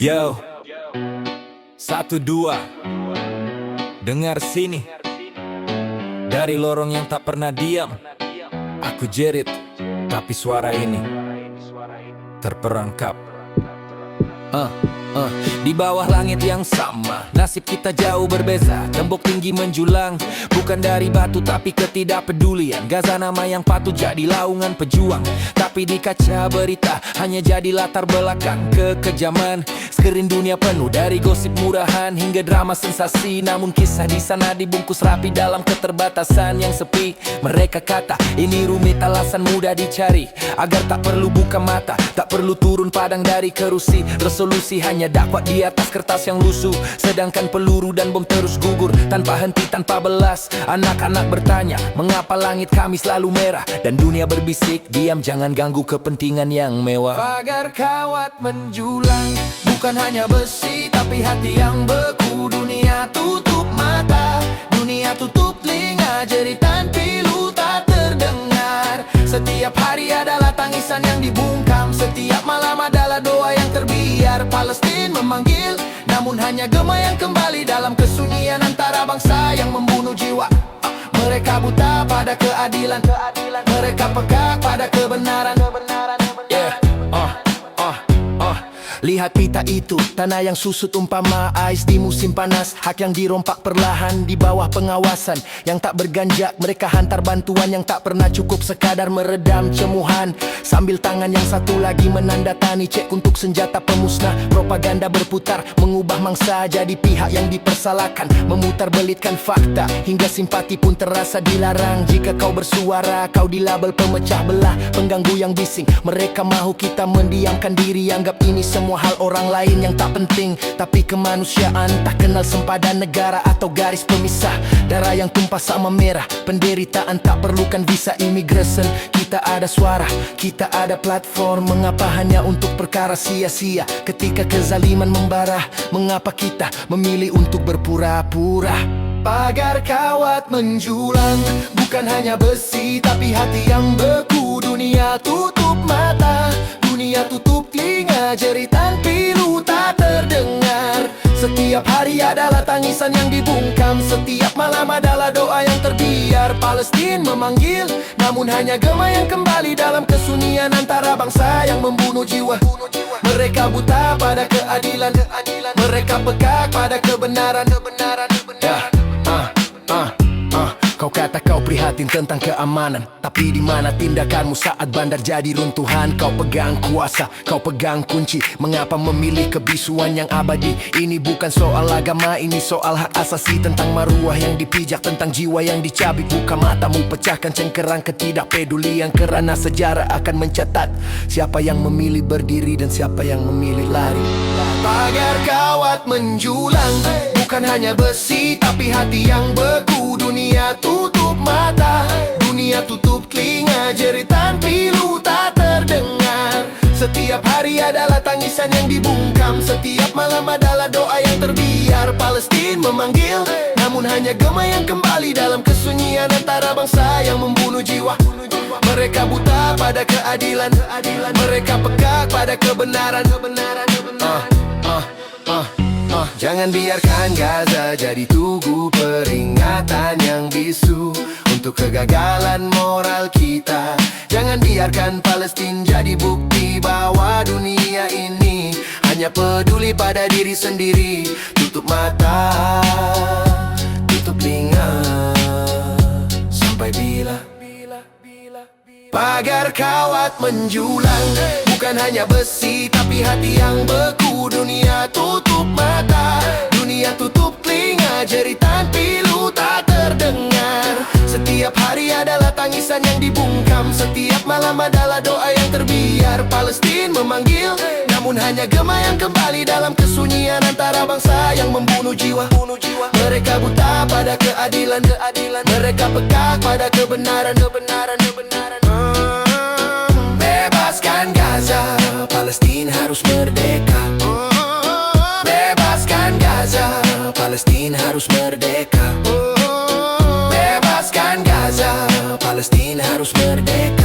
Yo, satu dua, dengar sini. Dari lorong yang tak pernah diam, aku jerit, tapi suara ini terperangkap. Di bawah langit yang sama, nasib kita jauh berbeza. Tembok tinggi menjulang, bukan dari batu tapi ketidakpedulian. Gaza nama yang patut jadi laungan pejuang, tapi di kaca berita hanya jadi latar belakang kekejaman. Screen dunia penuh dari gosip murahan hingga drama sensasi. Namun kisah di sana dibungkus rapi dalam keterbatasan yang sepi. Mereka kata ini rumit, alasan mudah dicari agar tak perlu buka mata, tak perlu turun padang dari kerusi. Resolusi hanya dakwah di atas kertas yang lusuh, sedangkan peluru dan bom terus gugur tanpa henti, tanpa belas. Anak-anak bertanya, mengapa langit kami selalu merah? Dan dunia berbisik, diam, jangan ganggu kepentingan yang mewah. Pagar kawat menjulang, bukan hanya besi tapi hati yang beku. Dunia tutup mata, dunia tutup telinga, jeritan pilu tak terdengar. Setiap hari adalah tangisan yang dibungkam, setiap malam adalah doa yang terbiar. Palestina memanggil, namun hanya gema yang kembali dalam kesunyian antara bangsa yang membunuh jiwa. Mereka buta pada keadilan, mereka peka pada kebenaran. Lihat pita itu, tanah yang susut umpama ais di musim panas. Hak yang dirompak perlahan di bawah pengawasan yang tak berganjak. Mereka hantar bantuan yang tak pernah cukup sekadar meredam cemuhan, sambil tangan yang satu lagi menandatani cek untuk senjata pemusnah. Propaganda berputar, mengubah mangsa jadi pihak yang dipersalahkan, memutar belitkan fakta hingga simpati pun terasa dilarang. Jika kau bersuara, kau dilabel pemecah belah, pengganggu yang bising. Mereka mahu kita mendiamkan diri, anggap ini semua hal orang lain yang tak penting. Tapi kemanusiaan tak kenal sempadan negara atau garis pemisah. Darah yang tumpah sama merah, penderitaan tak perlukan visa imigresen. Kita ada suara, kita ada platform. Mengapa hanya untuk perkara sia-sia? Ketika kezaliman membara, mengapa kita memilih untuk berpura-pura? Pagar kawat menjulang, bukan hanya besi tapi hati yang beku. Dunia tutup mata, dunia tutup telinga, jeritan pilu tak terdengar. Setiap hari adalah tangisan yang dibungkam, setiap malam adalah doa yang terbiar. Palestina memanggil, namun hanya gema yang kembali dalam kesunyian antara bangsa yang membunuh jiwa. Mereka buta pada keadilan, mereka peka pada kebenaran. Kau kata kau prihatin tentang keamanan, tapi di mana tindakanmu saat bandar jadi runtuhan? Kau pegang kuasa, kau pegang kunci. Mengapa memilih kebisuan yang abadi? Ini bukan soal agama, ini soal hak asasi. Tentang maruah yang dipijak, tentang jiwa yang dicabik. Buka matamu, pecahkan cengkerang ketidakpedulian, kerana sejarah akan mencatat siapa yang memilih berdiri dan siapa yang memilih lari. Pagar kawat menjulang, bukan hanya besi tapi hati yang beku. Dunia tutup mata, dunia tutup telinga, jeritan pilu tak terdengar. Setiap hari adalah tangisan yang dibungkam, setiap malam adalah doa yang terbiar. Palestina memanggil, namun hanya gema yang kembali dalam kesunyian antara bangsa yang membunuh jiwa. Mereka buta pada keadilan, mereka peka pada kebenaran. Jangan biarkan Gaza jadi tugu peringatan yang bisu untuk kegagalan moral kita. Jangan biarkan Palestina jadi bukti bahwa dunia ini hanya peduli pada diri sendiri. Tutup mata, tutup telinga, sampai bila? Pagar kawat menjulang, bukan hanya besi tapi hati yang beku. Dunia tutup mata, dunia tutup telinga, jeritan pilu tak terdengar. Setiap hari adalah tangisan yang dibungkam, setiap malam adalah doa yang terbiar. Palestina memanggil, namun hanya gema yang kembali dalam kesunyian antara bangsa yang membunuh jiwa. Mereka buta pada keadilan, mereka peka pada kebenaran. Bebaskan Gaza, Palestina harus merdeka. Bebaskan Gaza, Palestina harus merdeka. Bebaskan Gaza, Palestina harus merdeka.